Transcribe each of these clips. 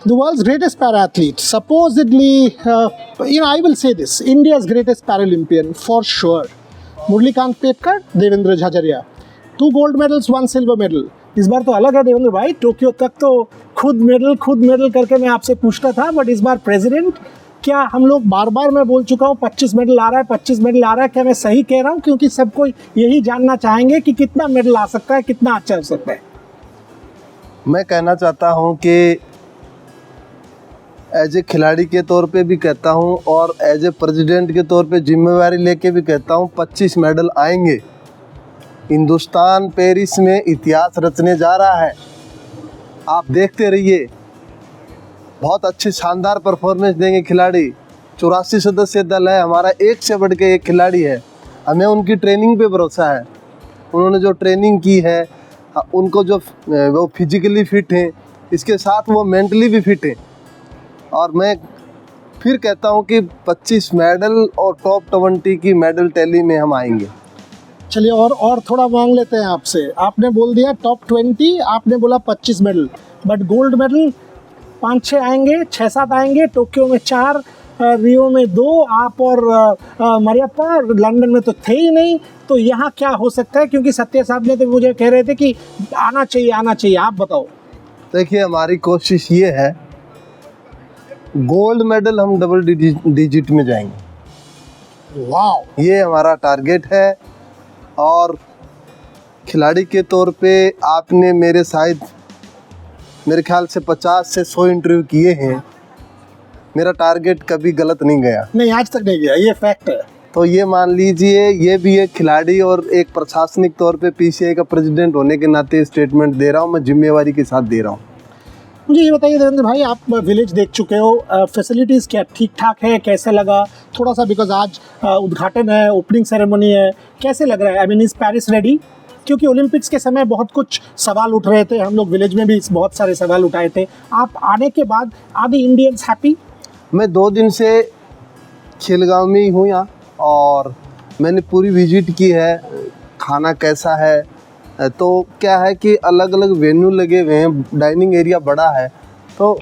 The world's greatest para-athlete, supposedly, I will say this, India's greatest Paralympian for sure. Murlikant Petkar, Devendra Jhajharia, 2 gold medals, 1 silver medal. इस बार तो अलग है देवेंद्र भाई, Tokyo तक तो खुद मेडल करके मैं आपसे पूछता था, बट इस बार प्रेसिडेंट, क्या हम लोग बार मैं बोल चुका हूँ 25 मेडल आ रहा है, क्या मैं सही कह रहा हूँ? क्योंकि सबको यही जानना चाहेंगे कि कितना मेडल आ सकता है, कितना अच्छा हो सकता है। मैं कहना चाहता हूँ कि एज ए खिलाड़ी के तौर पे भी कहता हूँ और एज ए प्रेसिडेंट के तौर पे जिम्मेवारी लेके भी कहता हूँ 25 मेडल आएंगे। हिंदुस्तान पेरिस में इतिहास रचने जा रहा है, आप देखते रहिए। बहुत अच्छी शानदार परफॉर्मेंस देंगे खिलाड़ी। 84 सदस्य दल है हमारा, एक से बढ़ के एक खिलाड़ी है। हमें उनकी ट्रेनिंग पे भरोसा है। उन्होंने जो ट्रेनिंग की है, उनको जो वो फिजिकली फिट हैं, इसके साथ वो मेंटली भी फिट हैं। और मैं फिर कहता हूँ कि 25 मेडल और टॉप 20 की मेडल टैली में हम आएंगे। चलिए और थोड़ा मांग लेते हैं आपसे। आपने बोल दिया टॉप 20, आपने बोला 25 मेडल, बट गोल्ड मेडल 5-6 आएंगे, 6-7 आएंगे। टोक्यो में 4, रियो में 2, आप और मरियप्पा लंदन में तो थे ही नहीं। तो यहाँ क्या हो सकता है? क्योंकि सत्य साहब ने तो मुझे कह रहे थे कि आना चाहिए। आप बताओ। देखिए, हमारी कोशिश ये है, गोल्ड मेडल हम डबल डिजिट में जाएंगे। वाह, ये हमारा टारगेट है। और खिलाड़ी के तौर पे आपने मेरे ख्याल से 50 से 100 इंटरव्यू किए हैं। मेरा टारगेट कभी गलत नहीं गया। नहीं, आज तक नहीं गया, ये फैक्ट है। तो ये मान लीजिए, ये भी एक खिलाड़ी और एक प्रशासनिक तौर पे पीसीआई का प्रेसिडेंट होने के नाते स्टेटमेंट दे रहा हूँ, मैं जिम्मेवारी के साथ दे रहा हूँ। मुझे ये बताइए देवेंद्र भाई, आप विलेज देख चुके हो, फैसिलिटीज़ क्या ठीक ठाक है? कैसे लगा थोड़ा सा, बिकॉज आज उद्घाटन है, ओपनिंग सेरेमनी है, कैसे लग रहा है? I mean, is Paris ready? क्योंकि ओलंपिक्स के समय बहुत कुछ सवाल उठ रहे थे, हम लोग विलेज में भी बहुत सारे सवाल उठाए थे। आप आने के बाद आर द इंडियंस हैप्पी? मैं 2 दिन से खेलगांव में ही हूँ यहाँ, और मैंने पूरी विजिट की है। खाना कैसा है? तो क्या है कि अलग अलग वेन्यू लगे हुए हैं, डाइनिंग एरिया बड़ा है, तो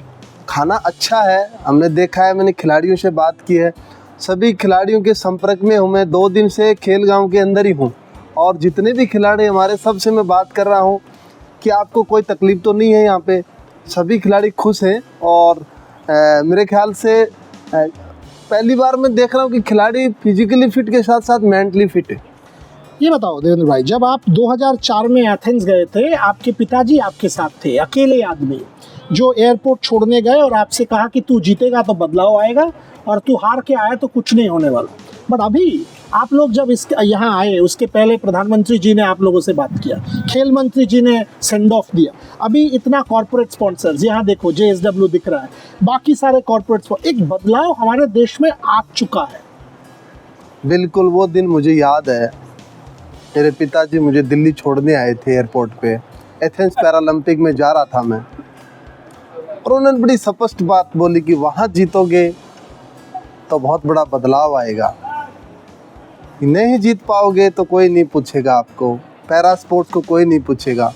खाना अच्छा है। हमने देखा है, मैंने खिलाड़ियों से बात की है, सभी खिलाड़ियों के संपर्क में हूँ। मैं 2 दिन से खेलगांव के अंदर ही हूँ, और जितने भी खिलाड़ी हमारे, सबसे मैं बात कर रहा हूँ कि आपको कोई तकलीफ़ तो नहीं है यहाँ पे। सभी खिलाड़ी खुश हैं। और मेरे ख्याल से पहली बार मैं देख रहा हूँ कि खिलाड़ी फिजिकली फिट के साथ साथ मेंटली फिट है। ये बताओ देवेंद्र भाई, जब आप 2004 में एथेंस गए थे, आपके पिताजी आपके साथ थे, अकेले आदमी जो एयरपोर्ट छोड़ने गए और आपसे कहा कि तू जीतेगा तो बदलाव आएगा, और तू हार के आया तो कुछ नहीं होने वाला। बट अभी आप लोग जब यहाँ आए, उसके पहले प्रधानमंत्री जी ने आप लोगों से बात किया, खेल मंत्री जी ने सेंड ऑफ दिया, अभी इतना कॉर्पोरेट स्पॉन्सर्स, यहाँ देखो JSW दिख रहा है, बाकी सारे कॉर्पोरेट, एक बदलाव हमारे देश में आ चुका है। बिल्कुल, वो दिन मुझे याद है। मेरे पिताजी मुझे दिल्ली छोड़ने आए थे एयरपोर्ट पे, एथेंस पैरालंपिक में जा रहा था मैं, और उन्होंने बड़ी स्पष्ट बात बोली कि वहाँ जीतोगे तो बहुत बड़ा बदलाव आएगा, नहीं जीत पाओगे तो कोई नहीं पूछेगा आपको, पैरा स्पोर्ट्स को कोई नहीं पूछेगा।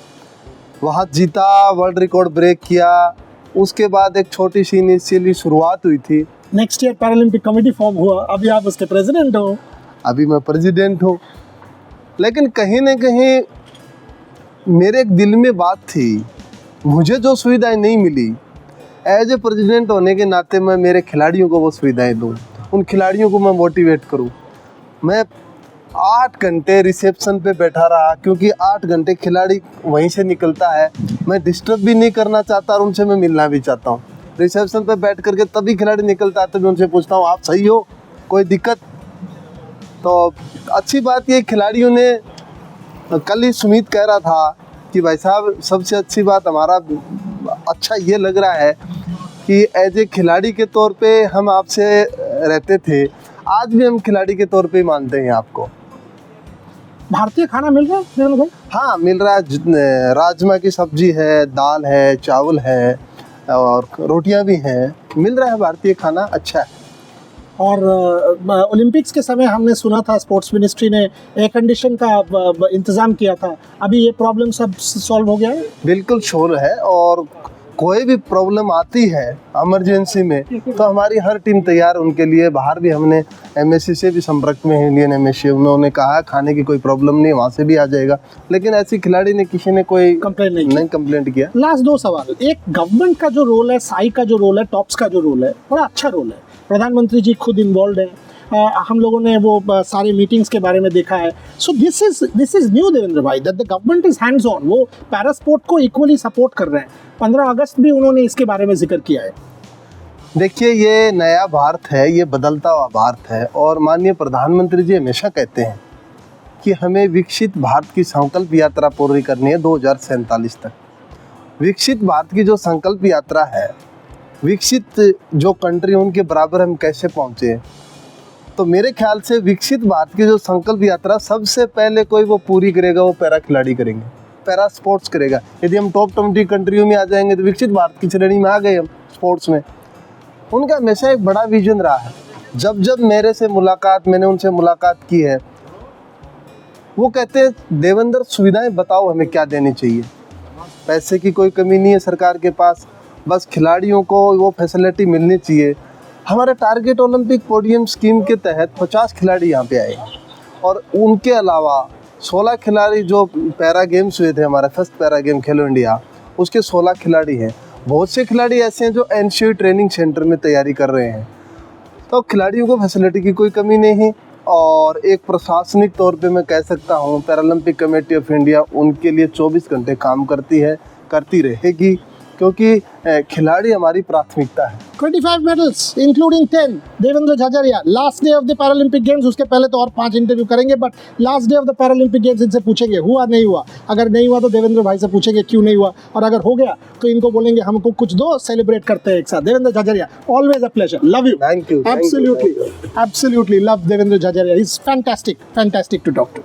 वहाँ जीता, वर्ल्ड रिकॉर्ड ब्रेक किया, उसके बाद एक छोटी सी इनिशियली शुरुआत हुई थी। Next year Paralympic committee form हुआ, अभी आप उसके प्रेसिडेंट हो। अभी मैं प्रेसिडेंट हूँ, लेकिन कहीं ना कहीं मेरे एक दिल में बात थी, मुझे जो सुविधाएं नहीं मिली, एज ए प्रेसिडेंट होने के नाते मैं मेरे खिलाड़ियों को वो सुविधाएं दूँ, उन खिलाड़ियों को मैं मोटिवेट करूँ। मैं 8 घंटे रिसेप्शन पे बैठा रहा, क्योंकि 8 घंटे खिलाड़ी वहीं से निकलता है, मैं डिस्टर्ब भी नहीं करना चाहता और उनसे मैं मिलना भी चाहता हूँ। रिसेप्शन पे बैठ करके तभी खिलाड़ी निकलता है, तभी उनसे पूछता हूँ आप सही हो, कोई दिक्कत? तो अच्छी बात ये, खिलाड़ियों ने, कल ही सुमित कह रहा था कि भाई साहब, सबसे अच्छी बात हमारा अच्छा ये लग रहा है कि एज ए खिलाड़ी के तौर पे हम आपसे रहते थे, आज भी हम खिलाड़ी के तौर पे ही मानते हैं आपको। भारतीय खाना मिल रहा है? हाँ, मिल रहा है। राजमा की सब्जी है, दाल है, चावल है, और रोटियां भी हैं, मिल रहा है भारतीय खाना, अच्छा है। और ओलंपिक्स के समय हमने सुना था स्पोर्ट्स मिनिस्ट्री ने एयर कंडीशन का इंतज़ाम किया था, अभी ये प्रॉब्लम सब सॉल्व हो गया है? बिल्कुल शोर है, और कोई भी प्रॉब्लम आती है इमरजेंसी में तो हमारी हर टीम तैयार उनके लिए। बाहर भी हमने एमएससी से भी संपर्क में है, इंडियन एमएससी, उन्होंने कहा खाने की कोई प्रॉब्लम नहीं, वहाँ से भी आ जाएगा। लेकिन ऐसी खिलाड़ी ने किसी ने कोई कंप्लेंट नहीं कंप्लेंट किया। लास्ट 2 सवाल। एक गवर्नमेंट का जो रोल है, साई का जो रोल है, टॉप्स का जो रोल है, बड़ा अच्छा रोल है। प्रधानमंत्री जी खुद इन्वॉल्व है। हम लोगों ने वो सारे मीटिंग्स के बारे में देखा है। So this is new Devendra भाई, that the government is hands on. वो पैरा स्पोर्ट को इक्वली सपोर्ट कर रहे हैं। 15 अगस्त भी उन्होंने इसके बारे में जिक्र किया है। देखिए, ये नया भारत है, ये बदलता हुआ भारत है। और माननीय प्रधानमंत्री जी हमेशा कहते हैं कि हमें विकसित भारत की संकल्प यात्रा पूरी करनी है 2047 तक। विकसित भारत की जो संकल्प यात्रा है, विकसित जो कंट्री उनके बराबर हम कैसे पहुँचे, तो मेरे ख्याल से विकसित भारत की जो संकल्प यात्रा सबसे पहले कोई वो पूरी करेगा, वो पैरा खिलाड़ी करेंगे, पैरा स्पोर्ट्स करेगा। यदि हम टॉप 20 कंट्रियों में आ जाएंगे तो विकसित भारत की श्रेणी में आ गए हम स्पोर्ट्स में। उनका हमेशा एक बड़ा विजन रहा है। जब जब मैंने उनसे मुलाकात की है, वो कहते हैं देवेंद्र सुविधाएं बताओ हमें क्या देनी चाहिए। पैसे की कोई कमी नहीं है सरकार के पास, बस खिलाड़ियों को वो फैसिलिटी मिलनी चाहिए। हमारे टारगेट ओलंपिक पोडियम स्कीम के तहत 50 खिलाड़ी यहाँ पे आए और उनके अलावा 16 खिलाड़ी जो पैरा गेम्स हुए थे, हमारा फर्स्ट पैरा गेम खेलो इंडिया, उसके 16 खिलाड़ी हैं। बहुत से खिलाड़ी ऐसे हैं जो एनसीओ ट्रेनिंग सेंटर में तैयारी कर रहे हैं। तो खिलाड़ियों को फैसिलिटी की कोई कमी नहीं है। और एक प्रशासनिक तौर पे मैं कह सकता हूँ, पैरालंपिक कमेटी ऑफ इंडिया उनके लिए 24 घंटे काम करती है, करती रहेगी, क्योंकि खिलाड़ी हमारी प्राथमिकता है। 25 medals including 10 Devendra Jhajharia, last day of the Paralympic games. उसके पहले तो और 5 इंटरव्यू करेंगे, but last day of the Paralympic games इनसे पूछेंगे हुआ नहीं हुआ। अगर नहीं हुआ तो देवेंद्र भाई से पूछेंगे क्यों नहीं हुआ, और अगर हो गया तो इनको बोलेंगे हमको कुछ दो, सेलिब्रेट करते हैं एक साथ। Devendra Jhajharia, always a pleasure, love you. Thank you. Absolutely love Devendra Jhajharia, he is fantastic to talk to.